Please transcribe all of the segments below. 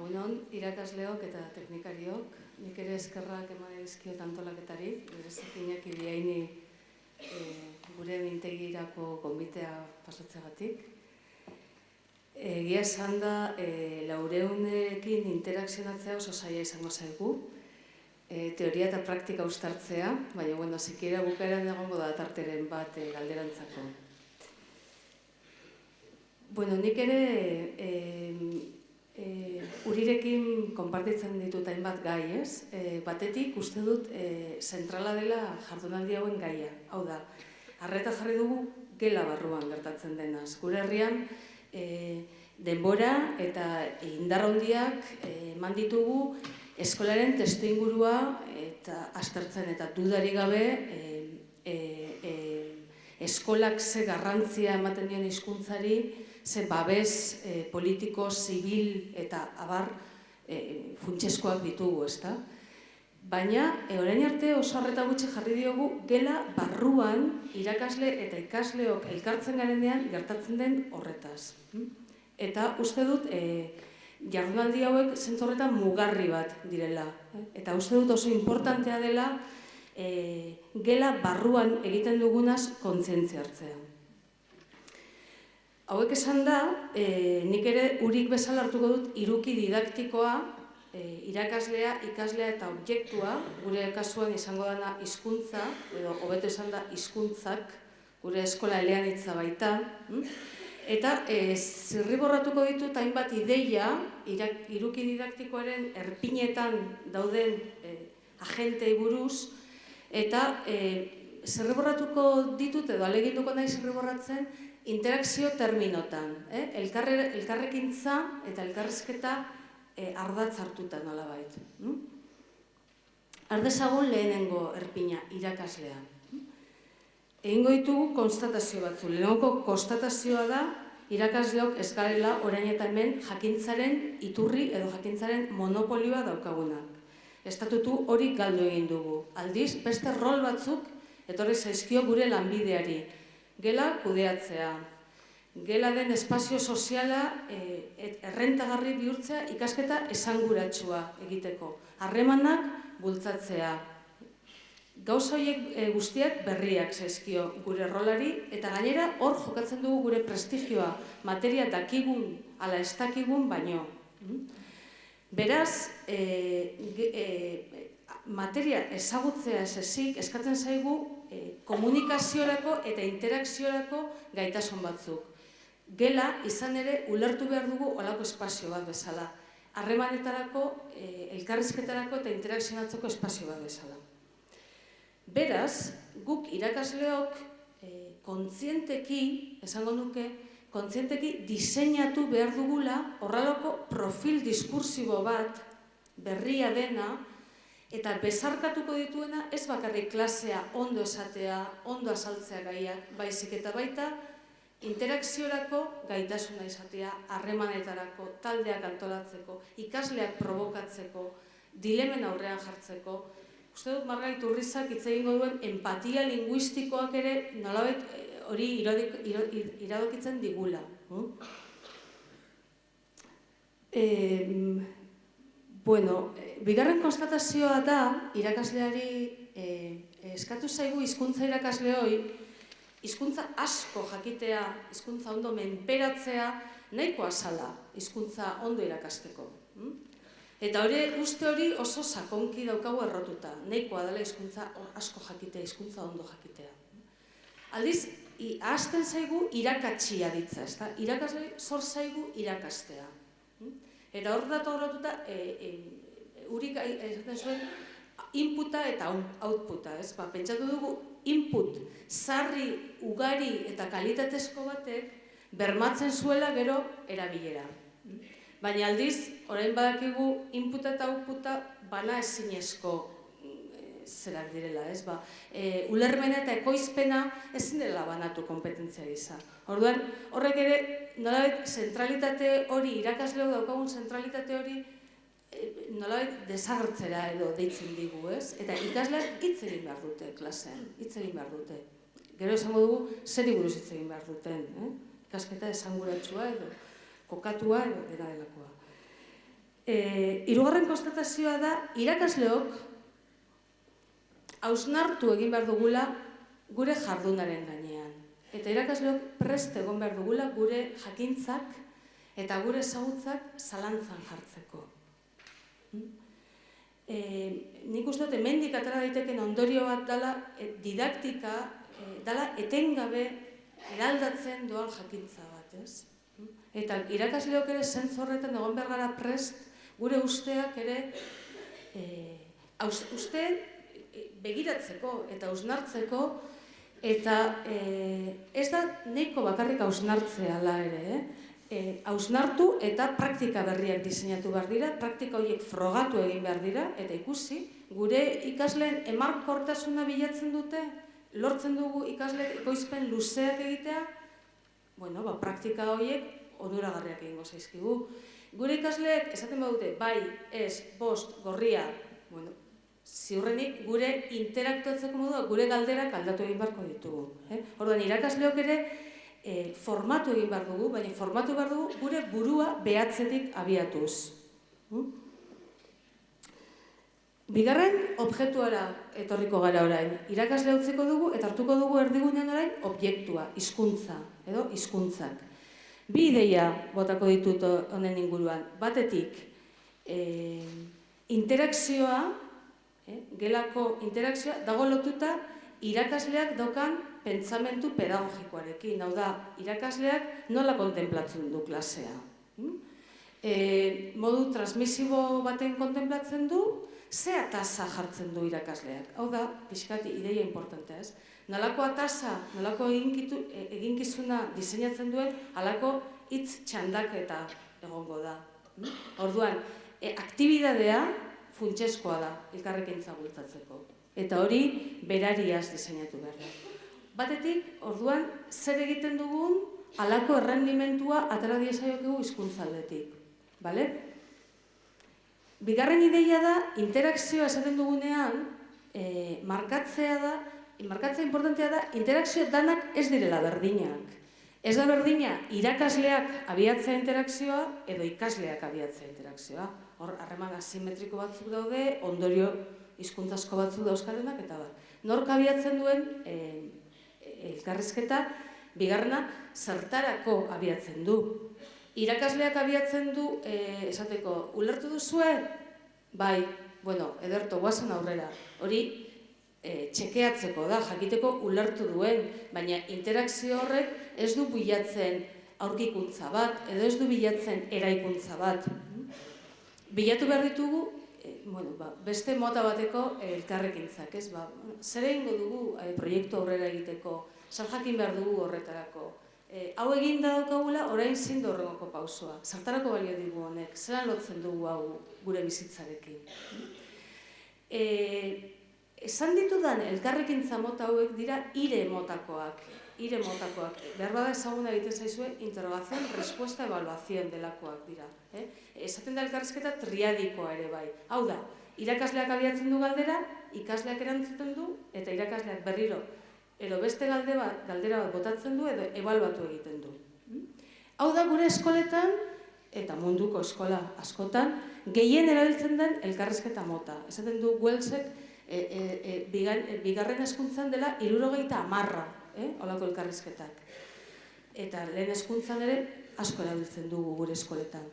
Egunon, irakasleok eta teknikariok, nik ere eskerrak eman dizkiot antolaketari, berezikinak ibiaini gure mintegirako gonbitea pasatzegatik. Egia esan da, laureunekin interakzionatzea oso zaila izango zaigu, teoria eta praktika uztartzea, baina, bueno, sikiera bukaeran egongo da tarteren bat galderantzako. Bueno, nik ere Urirekin konpartitzen ditut hainbat gai, ez? Batetik, uste dut, zentrala dela jardunaldi hauen gaia. Hau da, arreta jarri dugu gela barruan gertatzen denaz. Gure herrian, denbora eta indar handiak eman ditugu eskolaren testuingurua eta aztertzen eta dudarik gabe eskolak ze garrantzia ematen dion hizkuntzari, ze babes politiko, zibil eta abar funtsezkoak ditugu, ezta? Baina, orain arte oso arreta gutxi jarri diogu gela barruan irakasle eta ikasleok elkartzen garenean gertatzen den horretaz. Eta uste dut, jardunaldi hauek zentzu horretan mugarri bat direla. Eta uste dut oso importantea dela gela barruan egiten dugunaz kontzientzia hartzea. Hauek esan da, nik ere Urik bezala hartuko dut hiruki didaktikoa, irakaslea, ikaslea eta objektua, gure kasuan izango dana hizkuntza, edo hobeto esan da hizkuntzak, gure eskola eleanitza baita, eta zirriborratuko ditut hainbat ideia, hiruki didaktikoaren erpinetan dauden agentei buruz, eta zirriborratuko ditut, edo aleginduko nahi zirriborratzen, interakzio terminotan, elkarrekintza eta elkarrizketa ardatz hartuta nolabait. Ardezagun lehenengo erpina, irakaslea. Egingo ditugu konstatazio batzu. Lehenengo konstatazioa da, irakasleok ez garela orain eta hemen jakintzaren iturri edo jakintzaren monopolioa daukagunak. Estatutu hori galdu egin dugu. Aldiz, beste rol batzuk etorri zaizkio gure lanbideari. Gela kudeatzea, gela den espazio soziala errentagarri bihurtzea ikasketa esanguratsua egiteko, harremanak bultzatzea. Gauza horiek guztiak berriak zaizkio gure rolari eta gainera hor jokatzen dugu gure prestigioa, materia dakigun ala ez dakigun baino. Beraz, materia ezagutzea ez ezik eskatzen zaigu komunikaziorako eta interakziorako gaitasun batzuk. Gela izan ere ulertu behar dugu olako espazio bat bezala. Harremanetarako, elkarrizketarako eta interakzionatzeko espazio bat bezala. Beraz, guk irakasleok kontzienteki, esango nuke, kontzienteki diseinatu behar dugula horrelako profil diskursibo bat berria dena eta bezarkatuko dituena ez bakarrik klasea ondo esatea, ondo azaltzea gaiak, baizik eta baita interakziorako gaitasuna izatea, harremanetarako, taldeak antolatzeko, ikasleak probokatzeko, dilemen aurrean jartzeko. Uste dut Margarit Urrizak hitz egingo duen empatia linguistikoak ere nolabait hori iradokitzen digula. Bueno, bigarren konstatazioa da, irakasleari eskatu zaigu hizkuntza irakasleoi, hizkuntza asko jakitea, hizkuntza ondo menperatzea, nahikoa zala hizkuntza ondo irakasteko. Eta uste hori oso sakonki daukagu errotuta, nahikoa dela hizkuntza asko jakitea, hizkuntza ondo jakitea. Aldiz, ahazten zaigu irakatsia ditza, ezta? Irakasle zor zaigu irakastea. Eta hor datu horretuta, Urik esaten zuen inputa eta outputa, ez? Pentsatu dugu input sarri, ugari eta kalitatezko batek bermatzen zuela gero erabilera. Baina aldiz, orain badakigu inputa eta outputa bana ezinezko zerak direla, ez? Ulermena eta ekoizpena ezin dela banatu konpetentzia gisa. Orduan, horrek ere, nolabait, zentralitate hori, irakasleok daukagun zentralitate hori, nolabait, desagertzera edo deitzen digu, ez? Eta ikasleak hitz egin behar dute klasean, hitz egin behar dute. Gero esango dugu, zeri buruz hitz egin behar duten, ikasketa esanguratsua edo kokatua edo dela delakoa. Hirugarren konstatazioa da, irakasleok hausnartu egin behar dugula gure jardunaren gainean. Eta irakasleok prest egon behar dugula gure jakintzak eta gure ezagutzak zalantzan jartzeko. Nik uste dut, hemendik atera daiteken ondorio bat dela didaktika, dela etengabe eraldatzen doan jakintza bat, ez? Eta irakasleok ere zentzu horretan egon behar gara prest gure usteak ere uste begiratzeko eta hausnartzeko, eta ez da nahiko bakarrik hausnartzea ala ere, hausnartu eta praktika berriak diseinatu behar dira, praktika horiek frogatu egin behar dira, eta ikusi, gure ikasleen emankortasuna bilatzen dute, lortzen dugu ikasleek ekoizpen luzeak egitea, praktika horiek onuragarriak egingo zaizkigu. Gure ikasleek esaten badute, bai, ez, bost, gorria, ziurrenik gure interaktuatzeko modua, gure galderak aldatu egin beharko ditugu. Orduan, irakasleok ere formatu egin behar dugu, baina formatu behar dugu gure burua behatzetik abiatuz. Bigarren objektuara etorriko gara orain. Irakasle utziko dugu eta hartuko dugu erdigunean orain objektua, hizkuntza edo hizkuntzak. Bi ideia botako ditut honen inguruan. Batetik, interakzioa, gelako interakzioa, dago lotuta irakasleak daukan pentsamentu pedagogikoarekin. Hau da, irakasleak nola kontemplatzen du klasea. Modu transmisibo baten kontemplatzen du, ze atasa jartzen du irakasleak. Hau da, pixkat ideia importantea, ez? Nolako atasa, nolako eginkizuna diseinatzen duen, halako hitz txandaketa egongo da. Orduan, aktibidadea funtsezkoa da elkarrekintza bultzatzeko. Eta hori berariaz diseinatu behar da. Batetik, orduan, zer egiten dugun halako errendimentua atera diezaiokegu hizkuntzaldetik. Bale? Bigarren ideia da, interakzioa esaten dugunean, markatzea importantea da, interakzio danak ez direla berdinak. Ez da berdina irakasleak abiatzea interakzioa edo ikasleak abiatzea interakzioa. Hor, harreman asimetriko batzuk daude, ondorio hizkuntzazko batzuk dauzkatenak eta bat. Nork abiatzen duen elkarrizketa, bigarrena, zertarako abiatzen du. Irakasleak abiatzen du, esateko, ulertu duzue? Bai, ederto, guazen aurrera. Hori, txekeatzeko da, jakiteko ulertu duen, baina interakzio horrek ez du bilatzen aurkikuntza bat, edo ez du bilatzen eraikuntza bat. Bilatu behar ditugu, beste mota bateko elkarrekintzak, ez? Zer egingo dugu proiektu aurrera egiteko, zer jakin behar dugu horretarako. Hau egin da daukagula, orain zindu horrengoko pausoa. Zertarako balio digu honek, zelan lotzen dugu hau gure bizitzarekin. Esan ditudan elkarrekintza mota hauek dira ire motakoak. Behar bada ezaguna egiten zaizue, interrogación, respuesta, evaluación delakoak dira. Esaten da elkarrizketa triadikoa ere bai. Hau da, irakasleak abiatzen du galdera, ikasleak erantzuten du, eta irakasleak berriro edo beste galdera bat botatzen du edo ebaluatu egiten du. Hau da gure eskoletan, eta munduko eskola askotan, gehien erabiltzen den elkarrizketa mota. Esaten du Wellsek, bigarren hezkuntzan dela 70 holako elkarrizketak. Eta lehen hezkuntzan ere asko erabiltzen dugu gure eskoletan.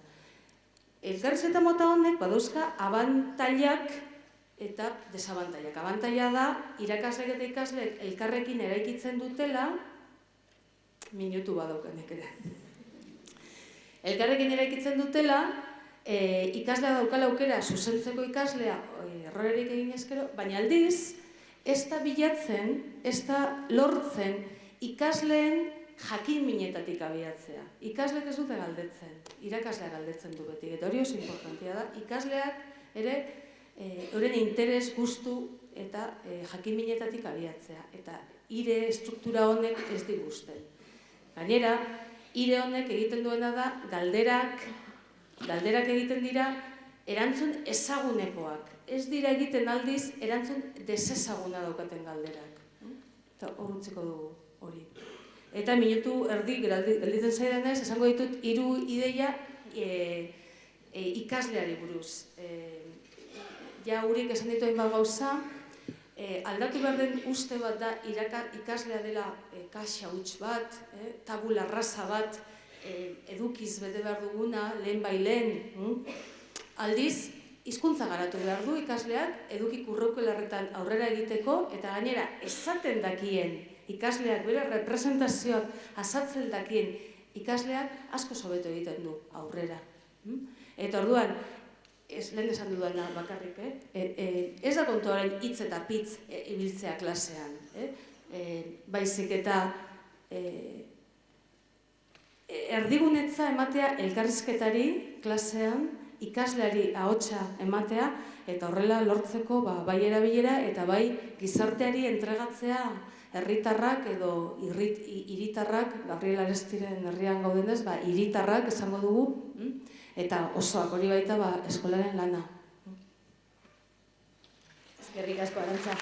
Elkarrizketa mota honek badauzka abantailak eta desabantailak. Abantaila da, irakasleek eta ikasleek elkarrekin eraikitzen dutela, minutu badaukanek ere. Elkarrekin eraikitzen dutela, ikaslea daukala aukera zuzentzeko ikaslea errorerik egin ezkero, baina aldiz, ez da bilatzen, ez da lortzen ikasleen jakin minetatik abiatzea. Ikasleek ez dute galdetzen, irakasleak galdetzen du beti, eta hori oso importantia da, ikasleak ere euren interes, gustu eta jakin minetatik abiatzea. Eta ire struktura honek ez diguzten. Gainera, ire honek egiten duena da, galderak egiten dira, erantzun ezagunekoak. Ez dira egiten aldiz, erantzun desezaguna daukaten galderak. Eta hor utziko dugu hori. Eta minutu erdi gelditzen zaidanez, esango ditut 3 ideia ikasleari buruz. Ja huriek esan ditu hainbat gauza, aldatu behar den uste bat da ikaslea dela kaxa huts bat, tabula rasa bat, edukiz bete behar duguna, lehen bai lehen. Aldiz, hizkuntza garatu behar du ikasleak, eduki kurrikularretan aurrera egiteko, eta gainera esaten dakien ikasleak, bere representazioak azatzen dakien ikasleak asko hobeto egiten du aurrera. Eta orduan, lehen esan dudana bakarrik, ez da kontuaren hitz eta pitz ibiltzea klasean. Baizik eta erdigunetza ematea elkarrizketari klasean, ikasleari ahotsa ematea, eta horrela lortzeko bai erabilera eta bai gizarteari entregatzea herritarrak edo hiritarrak, Gabriel Arestiren herrian gaudenez, hiritarrak esango dugu, eta osoak hori baita eskolaren lana. Eskerrik asko, Arantza.